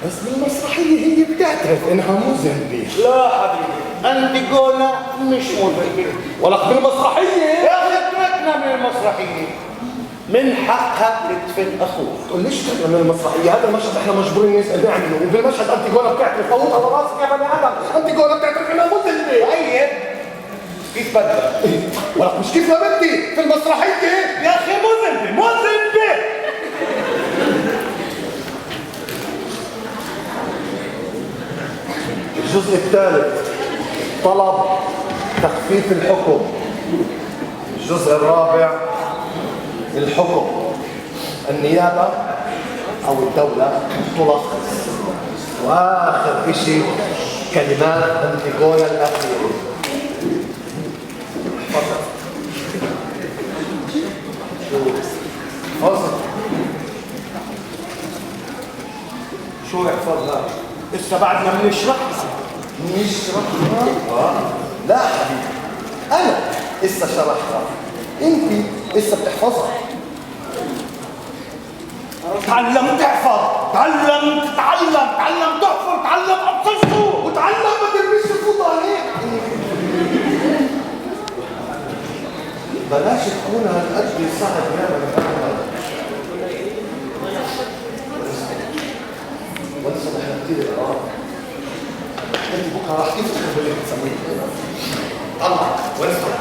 بس بالمسرحية هي بتعترف انها مذنبة. لا حبيبي، أنتيغونا مش مذنبة. ولك بالمسرحية يا أخي اتركنا من المسرحية. من حقها تدفن أخوك. تقول ليش تطلع من المسرحية؟ هذا المشهد احنا مجبورين نسأل نعمله، وبالمشهد انتيغونا بتعترف فوت على راسك يا بني ادم، انتيغونا بتعترف انها مذنبة. طيب كيف بدك؟ ولك مش كيف ما بدي في المسرحية. يا أخي مذنبة مذنبة. الجزء الثالث طلب تخفيف الحكم. الجزء الرابع الحكم. النيابة أو الدولة تلخص. وآخر إشي كلمات أنتيغونا الأخيرة. فصل. شو احفظها؟ لسه بعدنا بنشرح. لا حبيبي، أنا لسه شرحتها، أنت لسه بتحفظها. تعلم تحفظ، تعلم تتعلم، تعلم تحفظ، تعلم أبطلته، وتعلم ما ترميش الفوطة عليك. بلاش تكون هالقد صعب يا محمد. ولسه نحن كتير قرار. انت بكره راح تفتخر باللي بتسويه. طلع ولسه.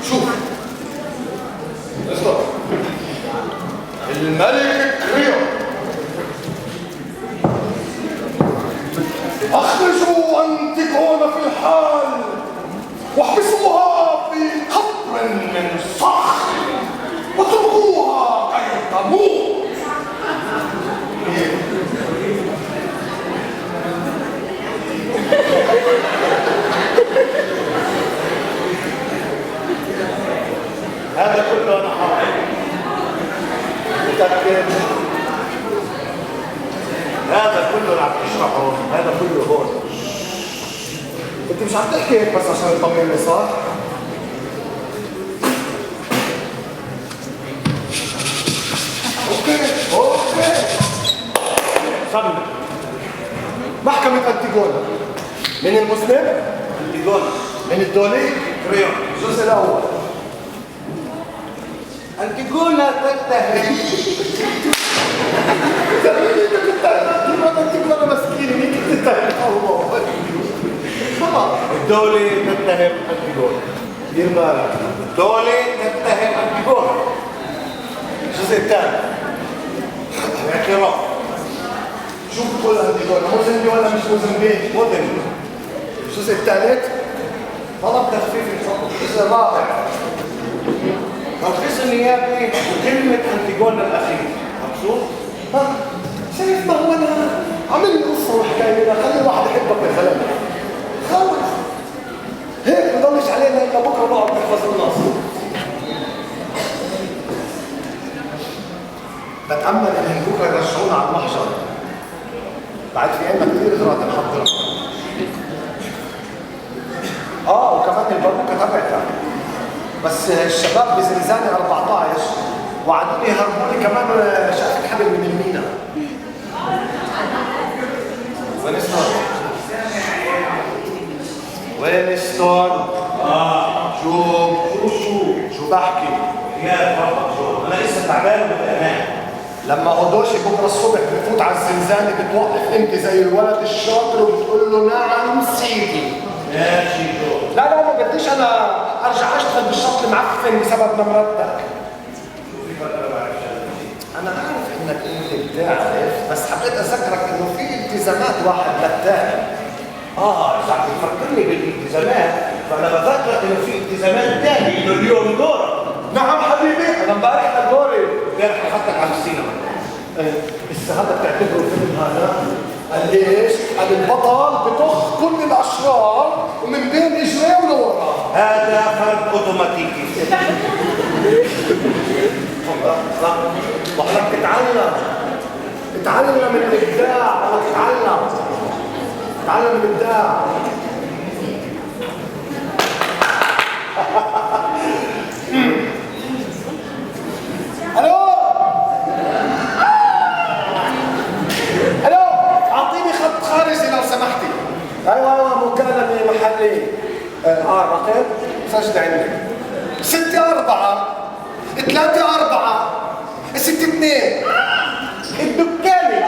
شوف. اسمع. الملك كريو. اخرجوا انتيغونا في الحال واحبسوها في قبر من صخر واتركوها كي تموت. هذا كله أنا حاضر. متأكد؟ هذا كله اللي عم تشرحه، هذا كله هون. انت مش عم تحكي هيك بس عشان تطمني صح؟ اوكي. صمم. محكمة انتيغونا. من المذنب؟ أنتيغونا. من الدولي؟ كريو. الجزء الأول. أنتيغونا تتهم. انتيغونا مسكينة مين تتهم؟ خلاص. الدولة تتهم أنتيغونا. دير بالك. الدولة تتهم أنتيغونا. الجزء الثاني الاعتراف. شو بتقول انتيغونا؟ مذنبة ولا مش مذنبة؟ مذنبة. الجزء الثالث طلب تخفيف الحكم. الجزء الرابع تلخيص النيابي وكلمة أنتيغونا الأخيرة. مبسوط؟ ها شايف ما هو انا عامل لي قصه وحكايه، خلي الواحد يحبك يا زلمه. خلص هيك بضلش علينا الا بكره نقعد نحفظ النص. بتامل ان بكره يرجعونا على المحجر. بعد في عندنا كثير اغراض نحضرها. وكمان الباروكه تبعتها. بس الشباب بزنزانه 14 وعدوني يهربوا لي كمان شقفة حبل من المينا. وين ستون؟ وين ستون؟ شو بحكي؟ يا فرق شو؟ أنا لسه تعبان وبتأمان. لما هدوشي بكره الصبح بفوت على الزنزانه بتوقف انت زي الولد الشاطر وبتقول له نعم سيدي. ماشي شو؟ لا ما بديش انا ارجع اشتغل بالشط المعفن بسبب نمرتك. انا عارف انك انت بتعرف بس حبيت اذكرك انه في التزامات واحد للتاني. إذا عم تفكرني بالالتزامات فأنا بذكرك إنه في التزامات تاني إنه اليوم دورك. نعم حبيبي انا امبارح لدوري. امبارح حطك على السينما. هذا بتعتبره فيلم هذا؟ قال ايش؟ قال البطل بطخ كل الاشرار ومن بين اجريه ولورا. هذا فرد اوتوماتيكي. وحضرتك اتعلم من الابداع. اتعلم من الابداع. الو ايوه مكالمة محلية. الرقم سجل عندك 6-4-3-4 6-2 الدكاني.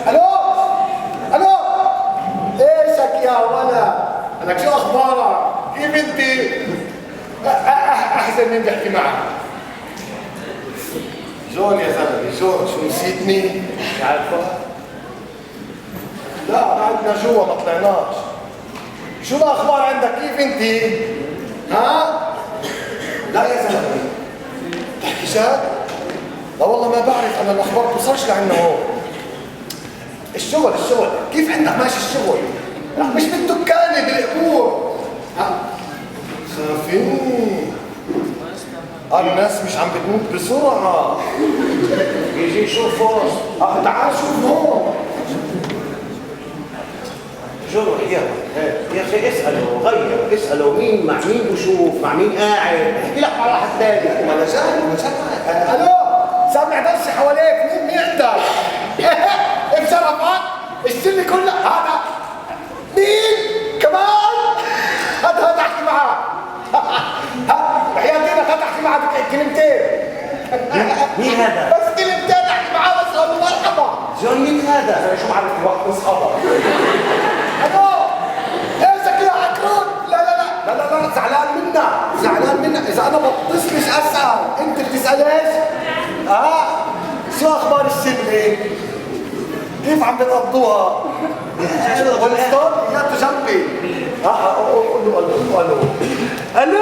الو ايشك يا ولد؟ لك شو اخبارك؟ كيف انت؟ احسن مين بحكي معك؟ جون يا زلمه جون، شو نسيتني؟ مش عارفه؟ لا بعدنا جوا ما طلعناش. شو الاخبار عندك؟ كيف انت؟ ها؟ لا يا زلمه تحكي جد؟ لا والله ما بعرف، انا الاخبار بتوصلش لعنا هون. الشغل كيف عندك ماشي الشغل؟ لا مش بالدكانه بالقبور. ها؟ خافين الناس مش عم بتموت بسرعه. يجي يشوفوا. تعال شوف هون. جروح يا اخي اساله مين مع مين بشوف مع مين قاعد، احكي لك مع واحد ثاني. ما انا جاي. الو سامع درسي حواليك. مين عندك؟ بشرفك الشله كلها. هذا مين كمان؟ هذا احكي معاه. حياتي انا احكي معاه كلمتين. مين هذا؟ بس كلمتين احكي معاه بس. مرحبا جون. مين هذا؟ شو بعرف واحد اصحابه. الو ايشك يا عكرون؟ لا زعلان منا اذا انا بتصلش اسال انت بتسالش. شو اخبار الشله؟ كيف عم بتقضوها؟ ولستون اياته جنبي. قول له الو.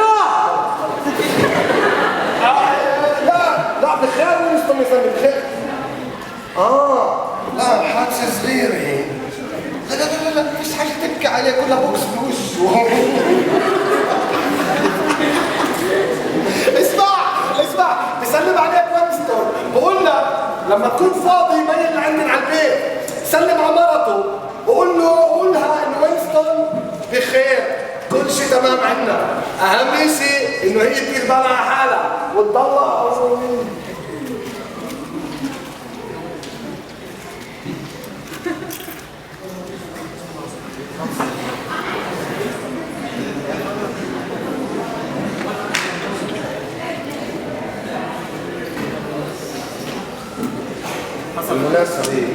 لا بخير. ولستون يسمي بخير. لا حادثه صغيره هيك. لا مش حاجه تبكي عليه، كلها بوكس بوشه. اسمع بسلم عليك وينستون، بقول لك لما تكون فاضي بين عندنا على البيت سلم على مرته وقول لها انه وينستون بخير، كل شيء تمام عندنا. اهم شيء انه هي تدير بالها على حالها وتضلها. بالمناسبة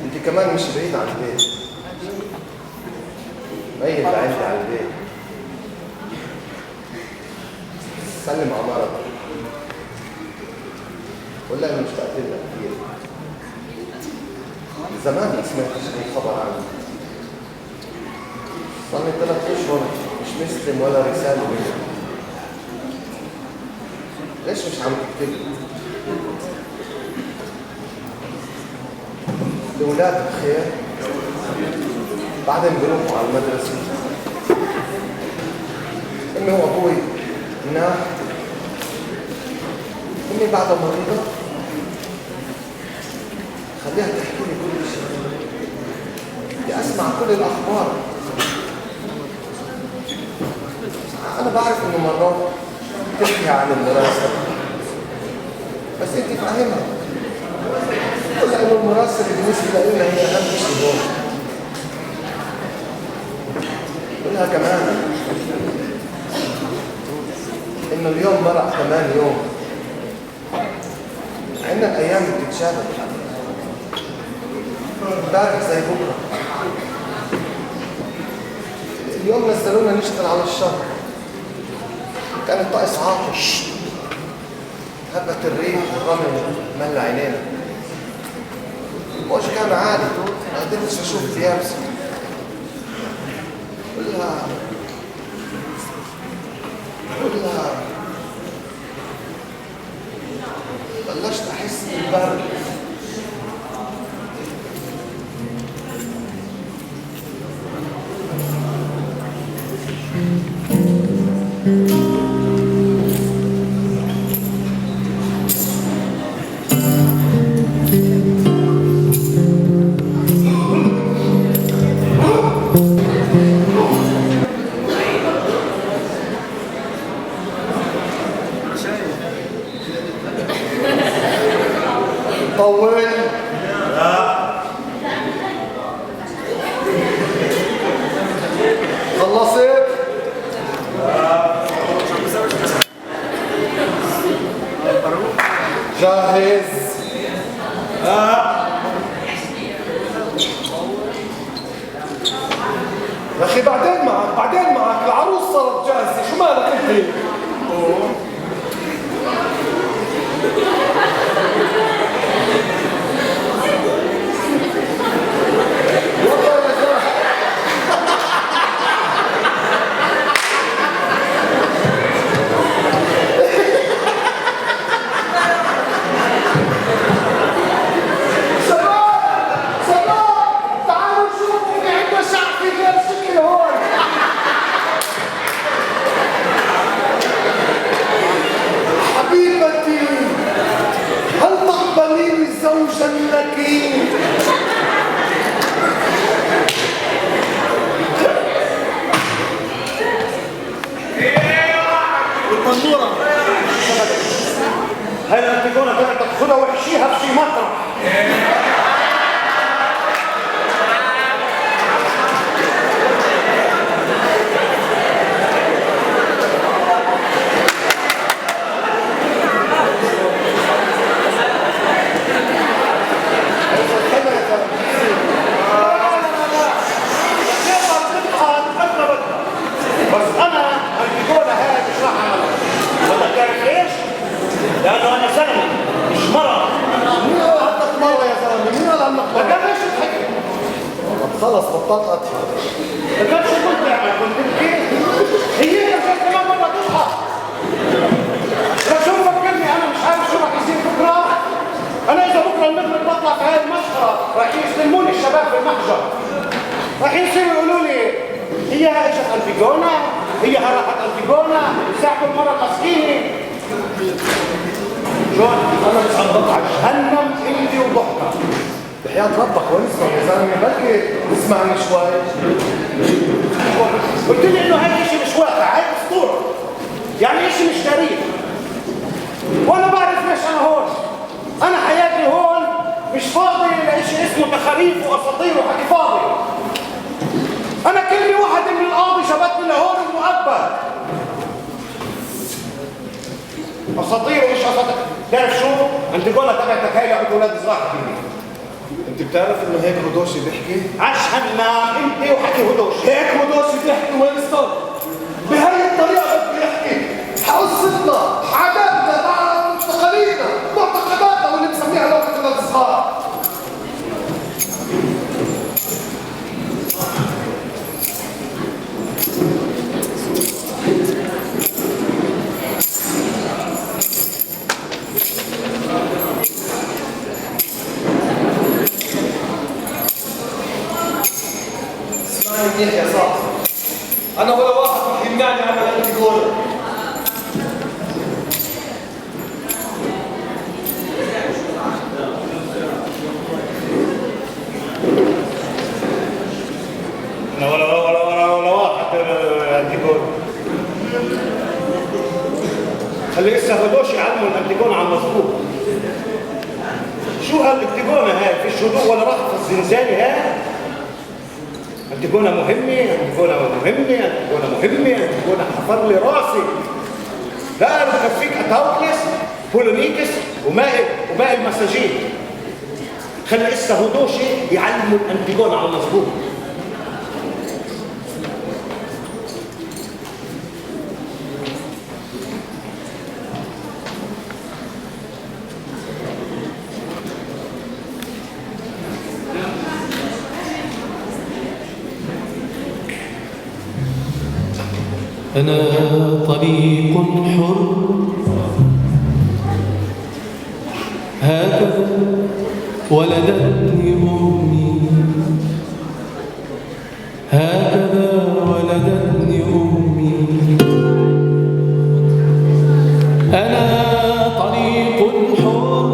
انت كمان مش بعيد عن البيت، ميت عندي على البيت. سلم على مرضك، قول لها اني مشتاق لها كثير. زمان ما سمعتش اي خبر عنه، صار لي 3 اشهر مش مسلم ولا رسالة منه. ليش مش عم تكتب؟ الأولاد بخير، بعدين بيروحوا على المدرسة. أمي وأبوي مناح، أمي بعدها مريضة. خليها تحكي لي كل شيء، بدي أسمع كل الأخبار. أنا بعرف إنه مرات تحكي عن المراسل، بس أنت فاهمها. لأنه المراسل بالنسبة لنا هي أهم شيء هون. قلها كمان إنه اليوم مرق كمان يوم. عندنا الأيام بتتشابه، امبارح زي بكرة. اليوم نزلونا نشتغل على الشهر، كان الطقس عاطش، هبت الريح والرمل مل عينينا. الموج كان عالي، ما قدرتش اشوف ثيابي. كلها بلشت احس بالبرد. طول. لا جاهز؟ يا اخي بعدين معك العروس صارت جاهزة، شو مالك انت؟ زوجا لك. والمنظورة هاي الانتيجونة كانت تاخدها وحشيها في مطرح. لأنه أنا زلمة مش مرة. مين قال عندك مرة يا زلمة؟ مين قال عندك مرة؟ لكن ليش تحكي؟ خلص بطلت أضحك. لكن شو كنت تعمل؟ كنت تبكي؟ هي كانت كمان مرة تضحك. شو فكرني أنا مش عارف شو رح يصير بكرة؟ أنا إذا بكرة المغرب بطلع في هاي المسخرة رح يستلموني الشباب في المحجر. رح يصيروا يقولوا لي هي اجت أنتيجونا، هي راحت أنتيجونا، يساعدوا المرة المسكينة. جون انا مش عم بضحك، جهنم انت وضحكه. بحياة ربك وين اسمع يا زلمة؟ بلكي اسمعني شوي. قلت لي انه هاي شيء مش واقع، هاي اسطوره. يعني شيء مش تاريخ. وانا بعرف ليش انا هون. انا حياتي هون مش فاضي لشيء اسمه تخاريف واساطير وحكي فاضي. انا كلمه واحده من القاضي جابتني لهون المؤبد. اساطير ومش اساطير. تعرف شو؟ انتيجونا تبعتك هاي لعبة اولاد صغار حبيبي. انت بتعرف انه هيك هدوشي بيحكي؟ عش حمام انت وحكي هدوشي. هيك هدوشي بيحكي وين استر؟ بهاي الطريقة بده يحكي. حقصتنا، عاداتنا، تقاليدنا، معتقداتنا واللي بسميها لعبة اولاد صغار. منيح يا صاحبي، أنا ولا واحد رح يمنعني عن الانتيجونا. أنا ولا واحد انتيجونا. خلي لسه هدوش يعلموا الانتيجونا عن مظبوط. شو هالانتيجونا هاي؟ فيش هدوء ولا راحة في الزنزانة هاي؟ أنتيجونا مهمة، أنتيجونا مهمة، أنتيجونا مهمة، أنتيجونا حفر لي راسي. لا أنا بكفيك أتاوكلس، بولونيكس وماء المساجين. خلي لسه هدوشي يعلموا الأنتيجونا على المظبوط. أنا طريق حر هكذا ولدتني أمي، هكذا ولدتني أمي. أنا طريق حر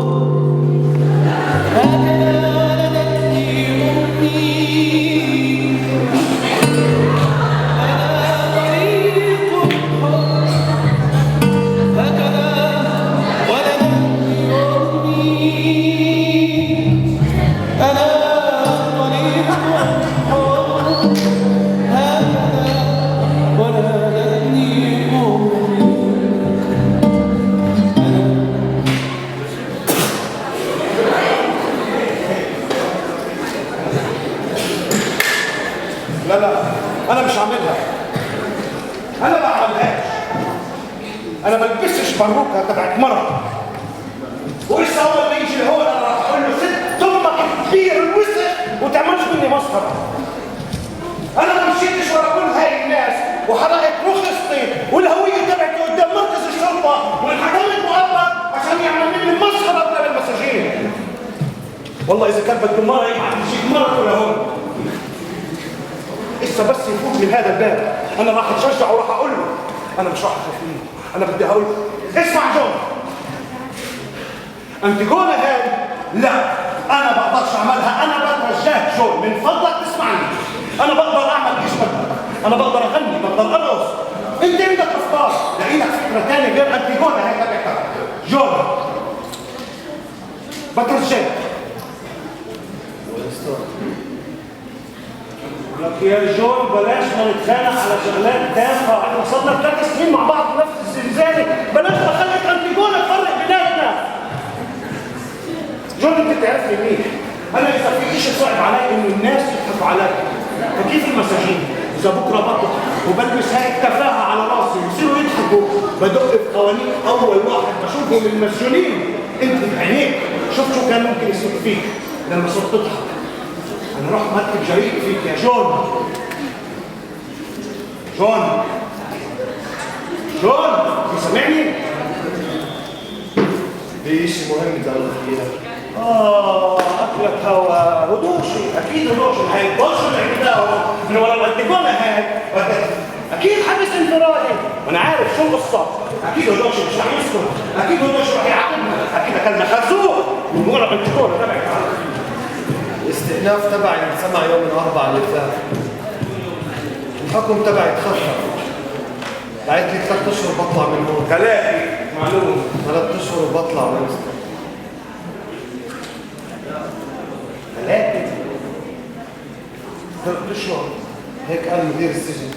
هكذا ولدتني أمي. باروكه تبعت مرة. ولسه اول ما يجي لهون انا راح اقول له ست امك كبير الوسخ وتعملش مني مسخره. انا ما مشيتش ورا كل هاي الناس وحرقت رخصتي والهويه تبعتي قدام مركز الشرطه وانحكمت مؤبد عشان يعمل مني مسخره قدام المساجين. والله اذا كان بده مره يبعث يجيب مرته لهون. لسه بس يفوت من هذا الباب انا راح اتشجع وراح اقول له انا مش راح اخاف منه. انا بدي اقول له اسمع جون، انتيجونا هاي لا انا بقدرش اعملها. انا بترجاك جون من فضلك تسمعني. انا بقدر اعمل ايش بدك، انا بقدر اغني، بقدر ارقص. انت عندك افكار لقيتك فكره ثانيه غير انتيجونا هاي تبعتك. جون بترجاك لك يا جون بلاش ما نتخانق على شغلات تافهه. احنا صرنا 3 سنين مع بعض في نفس الزنزانه، بلاش نخليك انتيجونا تفرق بيناتنا. جون انت بتعرفني منيح. انا اذا في شيء صعب علي انه الناس يضحكوا علي، فكيف المساجين اذا بكره بطلع وبلبس هاي التفاهه على راسي ويصيروا يضحكوا بدق في قوانين اول واحد بشوفه من المسجونين. انت بعينيك شوف شو كان ممكن يصير فيك لما صرت تضحك. انا رحت مركب جريء فيك يا جون. جون جون بيسمعني؟ في شيء مهم بدي اقول لك اياه. اكلك هوا هدوشي. اكيد هدوشي هاي البشر اللي عملناه من ورا الانتيجونا هاي اكيد حبس انفرادي. وانا عارف شو القصه. اكيد هدوشي مش رح يسكت، اكيد هدوشي رح يعاقبنا، اكيد اكلنا خازوق من ورا الانتيجونا تبعك. الاستئناف تبعي انسمع يوم الاربعاء اللي فات. الحكم تبعي تخفف. بعد لي 3 اشهر بطلع من هون. 3 معلوم 3 اشهر وبطلع من هون. 3 اشهر هيك قال مدير السجن.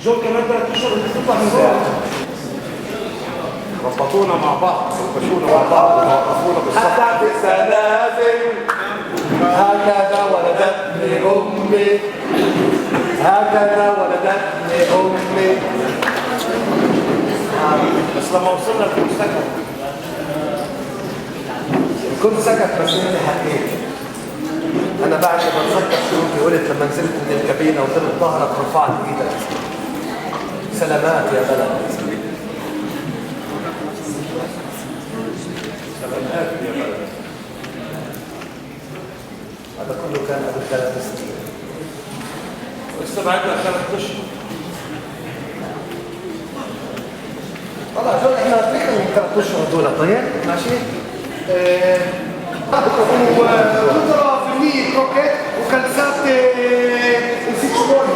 جون كمان 3 اشهر انت تطلع من هون. ربطونا مع بعض وبشونا مع بعض ووقفونا بالصف. حتى في السلاسل هكذا ولدتني امي، هكذا ولدتني امي. بس لما وصلنا الكل سكت. الكل سكت بس انت حكيت. انا بعد ما اتذكر شو انت قلت لما نزلت من الكابينه وضربت ظهرك ورفعت ايدك. سلامات يا بلد. سلامات يا بلد. هذا كله كان قبل 3 سنين. ولسه بعدنا 3 اشهر. طلع جون احنا نتذكر من 3 اشهر دول. طيب ماشي. وترى فيلمية كروكيت وكلسات نسيت شو بقول.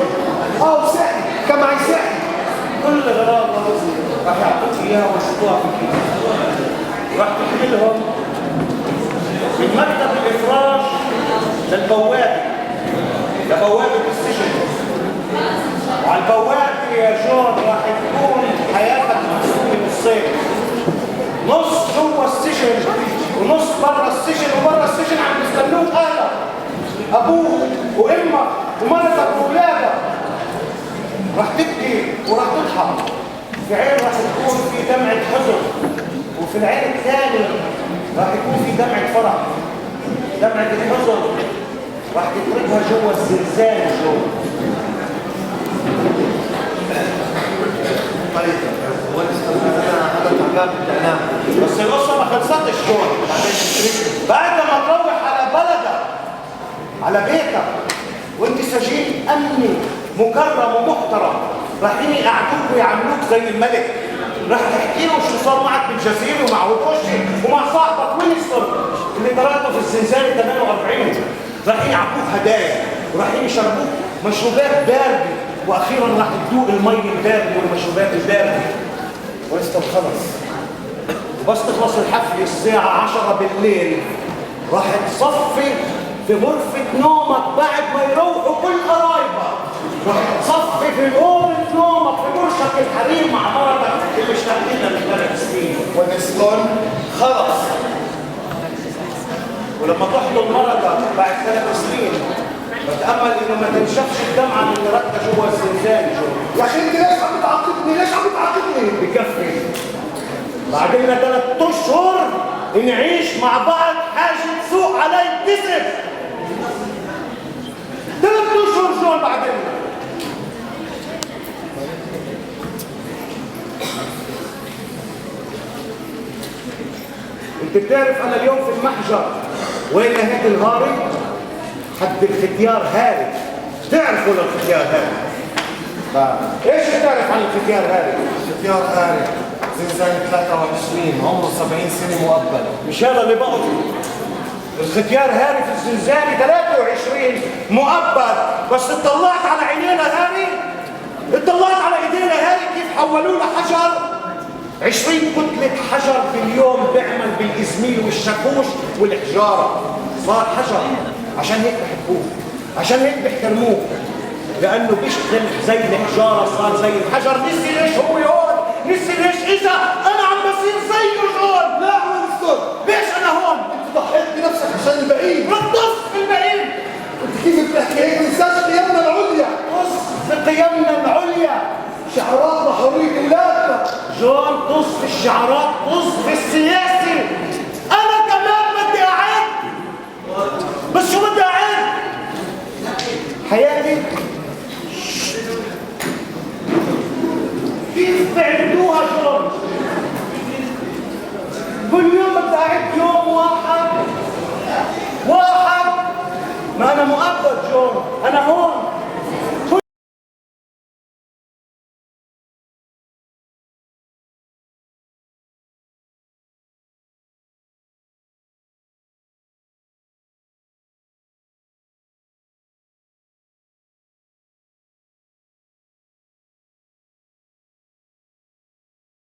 وساحي كان معي ساحي. كل غرام راح يعطوك اياها ويحطوها في الكيس. راح تحملهم من مكتب الافراج للبوابه لبوابه السجن. وعلى البوابه يا جون راح تكون حياتك مقسومه نصين. نص جوا السجن ونص برا السجن، وبرا السجن عم يستنوك اهلك ابوك وامك ومرتك واولادك. راح تبكي وراح تضحك. في عين راح تكون في دمعة حزن، وفي العين الثانية راح يكون في دمعة فرح. دمعة الحزن راح تتركها جوا الزنزانة جوا. طيب انا تعبان بدي انام. بس القصة ما خلصتش جوا. بعد ما تروح على بلدك على بيتك وانت سجين امني مكرم ومحترم، رايحين يقعدوك ويعاملوك زي الملك. راح تحكي له شو صار معك بالجزيره ومع هوكوشي ومع صاحبك وينستون اللي طردته في الزنزانه 48. رايحين يعطوك هدايا ورايحين يشربوك مشروبات بارده، واخيرا راح تدوق المي البارده والمشروبات البارده. وينستون خلص. وبس تخلص الحفله الساعه 10 بالليل راح تصفي في غرفة نومك بعد ما يروحوا كل قرايبك. راح تصفي في غرفة نومك في برشك الحريم مع مرتك اللي اشتغلت لها من 3 سنين. ونسلون خلص. ولما تحضن مرتك بعد 3 سنين بتأمل انه ما تنشفش الدمعة من مرتك جوا الزنزانة جوا. يا اخي انت ليش عم تعاقبني؟ ليش عم تعاقبني؟ بعد لنا 3 اشهر نعيش مع بعض حاجه تسوق علي الكسب. 3 اشهر جون بعد لنا. انت بتعرف انا اليوم في المحجر وين لقيت الهاري؟ حد الختيار هاري. تعرفوا الختيار هاري؟ ايش بتعرف عن الختيار هاري؟ الختيار هاري زنزانة 23 عمره 70 سنة مؤبد. مش هذا اللي بقصده. الختيار هاري في الزنزانة 23 مؤبد. بس اطلعت على عينينا هاري، اطلعت على ايدينا هاري كيف حولوه لحجر. 20 كتلة حجر باليوم بيعمل بالإزميل والشاكوش والحجارة. صار حجر. عشان هيك بحبوه، عشان هيك بيحترموه، لأنه بيشتغل زي الحجارة، صار زي الحجر. نسي ليش هو هون، نسي ليش إذا أنا عم بصير زيه هون. لا عم نسكت. ليش أنا هون؟ انت ضحيت بنفسك عشان البعيد. رطف البعيد. انت كيف بتحكي هيك؟ تنساش قيمنا العليا. طص بقيمنا العليا. شعاراتنا حرية ولادنا. جون طص في الشعارات، طص في السياسة. أنا كمان بدي أعد. بس شو بدي أعد؟ حياتي كيف بعدوها جون؟ كل يوم بدي أعد يوم واحد. ما أنا مؤبد جون، أنا هون.